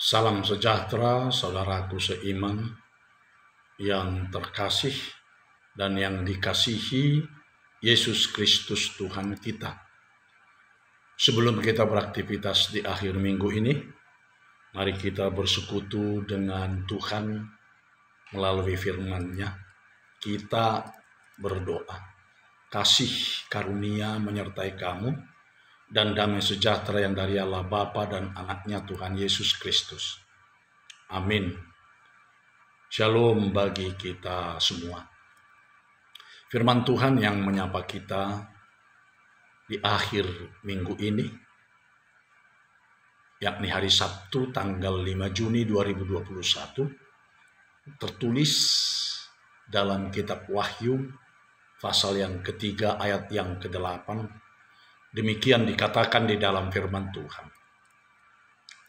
Salam sejahtera, saudaraku seiman yang terkasih dan yang dikasihi Yesus Kristus Tuhan kita. Sebelum kita beraktivitas di akhir minggu ini, mari kita bersekutu dengan Tuhan melalui firman-Nya. Kita berdoa. Kasih karunia menyertai kamu dan damai sejahtera yang dari Allah Bapa dan Anak-Nya Tuhan Yesus Kristus. Amin. Shalom bagi kita semua. Firman Tuhan yang menyapa kita di akhir minggu ini, yakni hari Sabtu tanggal 5 Juni 2021, tertulis dalam kitab Wahyu pasal yang ketiga ayat yang ke-8. Demikian dikatakan di dalam firman Tuhan.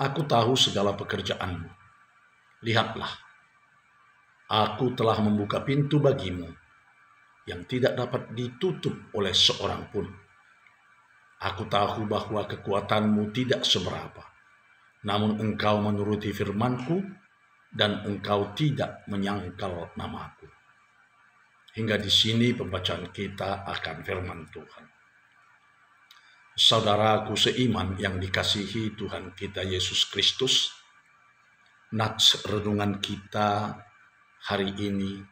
Aku tahu segala pekerjaanmu. Lihatlah, aku telah membuka pintu bagimu yang tidak dapat ditutup oleh seorang pun. Aku tahu bahwa kekuatanmu tidak seberapa, namun engkau menuruti firmanku dan engkau tidak menyangkal namaku. Hingga di sini pembacaan kita akan firman Tuhan. Saudaraku seiman yang dikasihi Tuhan kita Yesus Kristus, nats renungan kita hari ini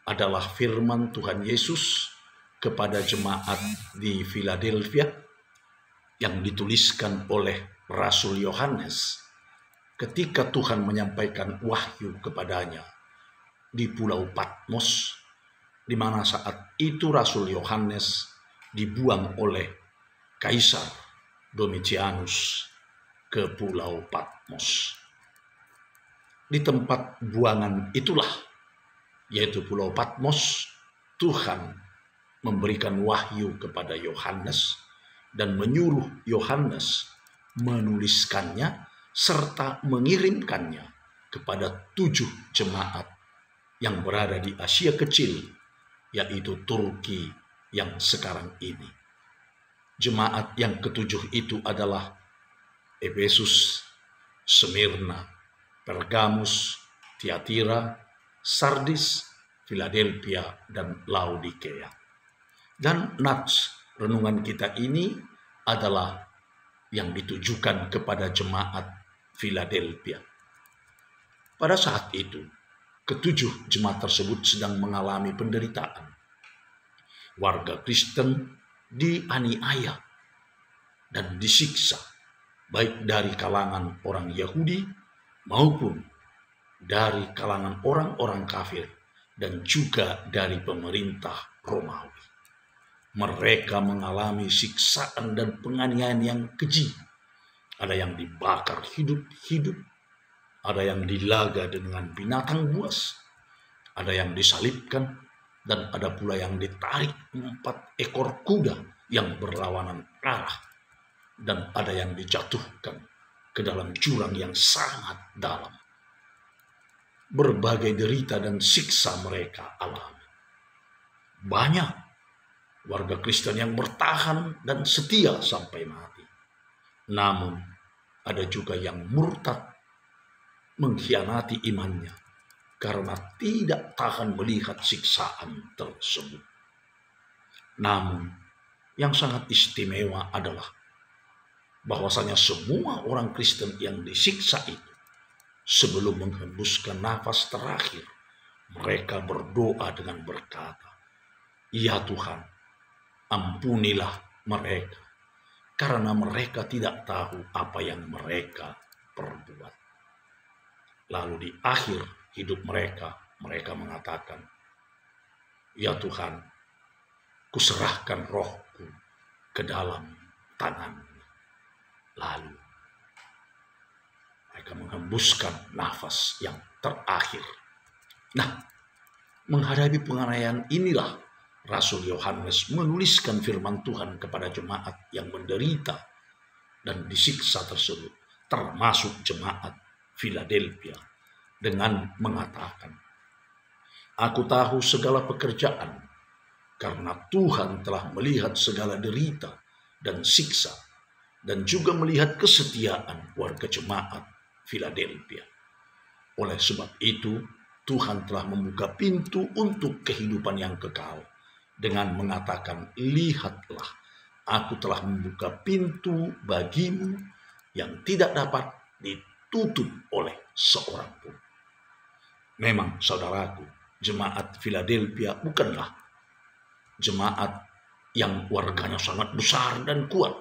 adalah firman Tuhan Yesus kepada jemaat di Philadelphia yang dituliskan oleh Rasul Yohanes ketika Tuhan menyampaikan wahyu kepadanya di Pulau Patmos, di mana saat itu Rasul Yohanes dibuang oleh Kaisar Domitianus ke Pulau Patmos. Di tempat buangan itulah, yaitu Pulau Patmos, Tuhan memberikan wahyu kepada Yohanes dan menyuruh Yohanes menuliskannya serta mengirimkannya kepada 7 jemaat yang berada di Asia Kecil, yaitu Turki yang sekarang ini. Jemaat yang ke-7 itu adalah Efesus, Smyrna, Pergamus, Tiatira, Sardis, Philadelphia, dan Laodikea. Dan nats renungan kita ini adalah yang ditujukan kepada jemaat Philadelphia. Pada saat itu, ke-7 jemaat tersebut sedang mengalami penderitaan. Warga Kristen dianiaya dan disiksa, baik dari kalangan orang Yahudi maupun dari kalangan orang-orang kafir dan juga dari pemerintah Romawi. Mereka mengalami siksaan dan penganiayaan yang keji. Ada yang dibakar hidup-hidup, ada yang dilaga dengan binatang buas, ada yang disalibkan, dan ada pula yang ditarik 4 ekor kuda yang berlawanan arah, dan ada yang dijatuhkan ke dalam jurang yang sangat dalam. Berbagai derita dan siksa mereka alami. Banyak warga Kristen yang bertahan dan setia sampai mati. Namun ada juga yang murtad, mengkhianati imannya karena tidak tahan melihat siksaan tersebut. Namun yang sangat istimewa adalah bahwasanya semua orang Kristen yang disiksa itu, sebelum menghembuskan nafas terakhir, mereka berdoa dengan berkata, "Ya Tuhan, ampunilah mereka, karena mereka tidak tahu apa yang mereka perbuat." Lalu di akhir hidup mereka mengatakan, "Ya Tuhan, kuserahkan rohku ke dalam tangan." Lalu mereka menghembuskan nafas yang terakhir. Nah, menghadapi penganiayaan inilah Rasul Yohanes menuliskan firman Tuhan kepada jemaat yang menderita dan disiksa tersebut, termasuk jemaat Philadelphia, dengan mengatakan, "Aku tahu segala pekerjaan, karena Tuhan telah melihat segala derita dan siksa, dan juga melihat kesetiaan warga jemaat Philadelphia. Oleh sebab itu, Tuhan telah membuka pintu untuk kehidupan yang kekal dengan mengatakan, lihatlah, aku telah membuka pintu bagimu yang tidak dapat ditutup oleh seorang pun. Memang saudaraku, jemaat Philadelphia bukanlah jemaat yang warganya sangat besar dan kuat,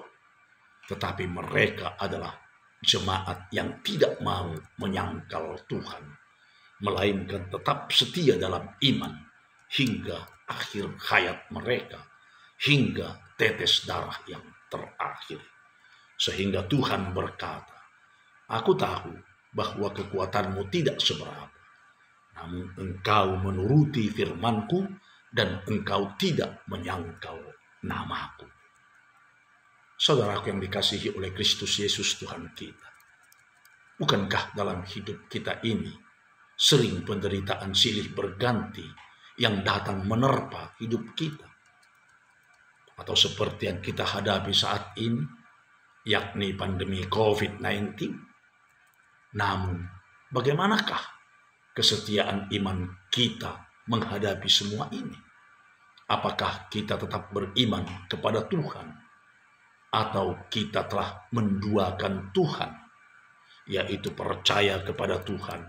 tetapi mereka adalah jemaat yang tidak mau menyangkal Tuhan, melainkan tetap setia dalam iman hingga akhir hayat mereka, hingga tetes darah yang terakhir. Sehingga Tuhan berkata, aku tahu bahwa kekuatanmu tidak seberapa, namun engkau menuruti firman-Ku dan engkau tidak menyangkal nama-Ku. Saudaraku yang dikasihi oleh Kristus Yesus Tuhan kita, bukankah dalam hidup kita ini sering penderitaan silih berganti yang datang menerpa hidup kita? Atau seperti yang kita hadapi saat ini, yakni pandemi COVID-19. Namun, bagaimanakah kesetiaan iman kita menghadapi semua ini? Apakah kita tetap beriman kepada Tuhan, atau kita telah menduakan Tuhan, yaitu percaya kepada Tuhan,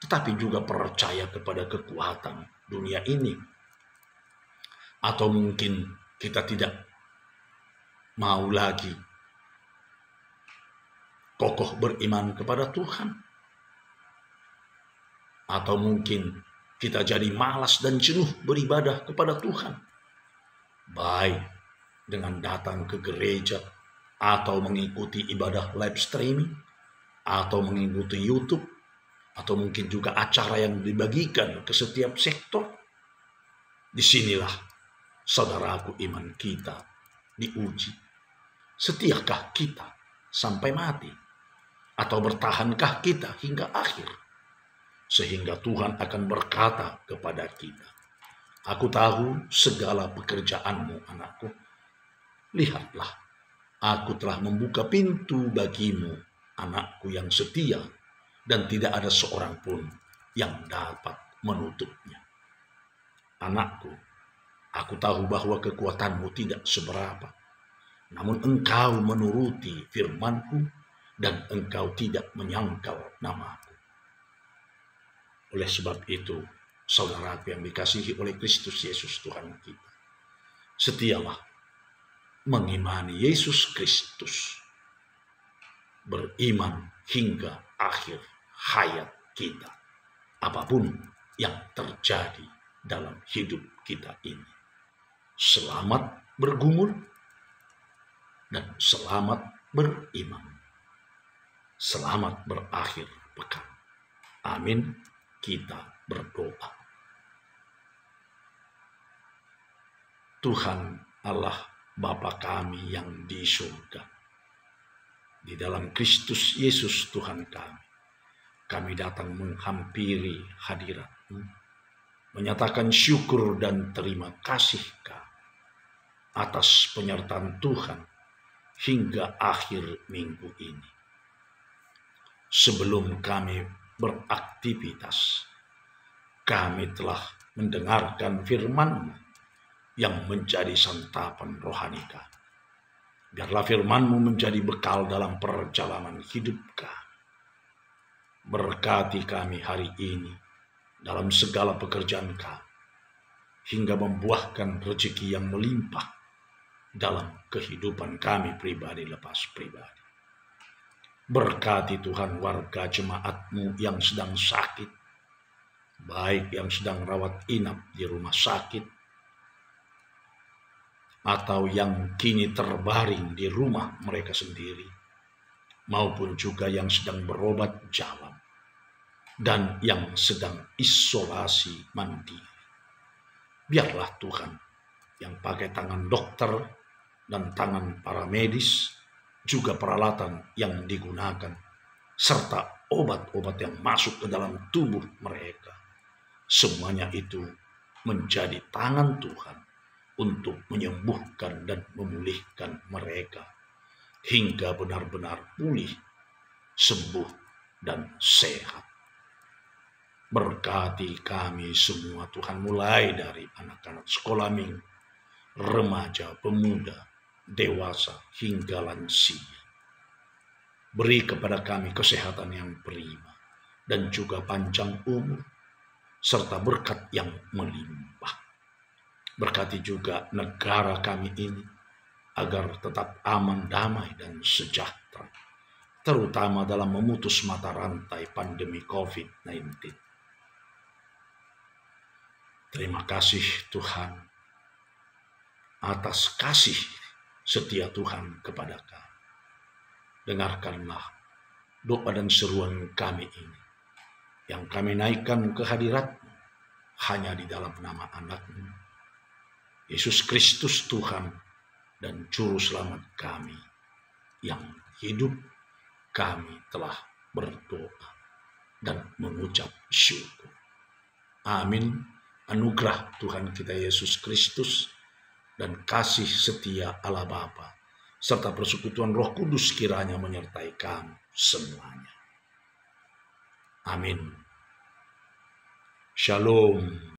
tetapi juga percaya kepada kekuatan dunia ini? Atau mungkin kita tidak mau lagi kokoh beriman kepada Tuhan? Atau mungkin kita jadi malas dan jenuh beribadah kepada Tuhan, baik dengan datang ke gereja, atau mengikuti ibadah live streaming, atau mengikuti YouTube, atau mungkin juga acara yang dibagikan ke setiap sektor. Disinilah, saudaraku, iman kita diuji. Setiakah kita sampai mati? Atau bertahankah kita hingga akhir? Sehingga Tuhan akan berkata kepada kita, aku tahu segala pekerjaanmu, anakku. Lihatlah, aku telah membuka pintu bagimu, anakku yang setia, dan tidak ada seorang pun yang dapat menutupnya. Anakku, aku tahu bahwa kekuatanmu tidak seberapa, namun engkau menuruti firman-Ku dan engkau tidak menyangkal nama-Ku. Oleh sebab itu, saudaraku yang dikasihi oleh Kristus Yesus Tuhan kita, setialah mengimani Yesus Kristus, beriman hingga akhir hayat kita, apapun yang terjadi dalam hidup kita ini. Selamat bergumul dan selamat beriman. Selamat berakhir pekan. Amin. Kita berdoa. Tuhan Allah Bapa kami yang di surga, di dalam Kristus Yesus Tuhan kami datang menghampiri hadirat-Mu, menyatakan syukur dan terima kasih atas penyertaan Tuhan hingga akhir minggu ini. Sebelum kami beraktivitas, kami telah mendengarkan firman-Mu yang menjadi santapan rohani kami. Biarlah firman-Mu menjadi bekal dalam perjalanan hidup kami. Berkati kami hari ini dalam segala pekerjaan kami, hingga membuahkan rezeki yang melimpah dalam kehidupan kami pribadi lepas pribadi. Berkati Tuhan warga jemaat-Mu yang sedang sakit, baik yang sedang rawat inap di rumah sakit, atau yang kini terbaring di rumah mereka sendiri, maupun juga yang sedang berobat jalan, dan yang sedang isolasi mandiri. Biarlah Tuhan yang pakai tangan dokter dan tangan para medis, juga peralatan yang digunakan, serta obat-obat yang masuk ke dalam tubuh mereka, semuanya itu menjadi tangan Tuhan untuk menyembuhkan dan memulihkan mereka hingga benar-benar pulih, sembuh, dan sehat. Berkati kami semua Tuhan, mulai dari anak-anak sekolah minggu, remaja, pemuda, dewasa, hingga lansia. Beri kepada kami kesehatan yang prima dan juga panjang umur, serta berkat yang melimpah. Berkati juga negara kami ini, agar tetap aman, damai, dan sejahtera, terutama dalam memutus mata rantai pandemi COVID-19. Terima kasih Tuhan atas kasih setia Tuhan kepada kami. Dengarkanlah doa dan seruan kami ini, yang kami naikkan ke hadirat-Mu hanya di dalam nama anak-Mu, Yesus Kristus Tuhan dan Juru Selamat kami yang hidup. Kami telah berdoa dan mengucap syukur. Amin. Anugerah Tuhan kita Yesus Kristus dan kasih setia Allah Bapa serta persekutuan Roh Kudus kiranya menyertai kamu semuanya. Amin. Shalom.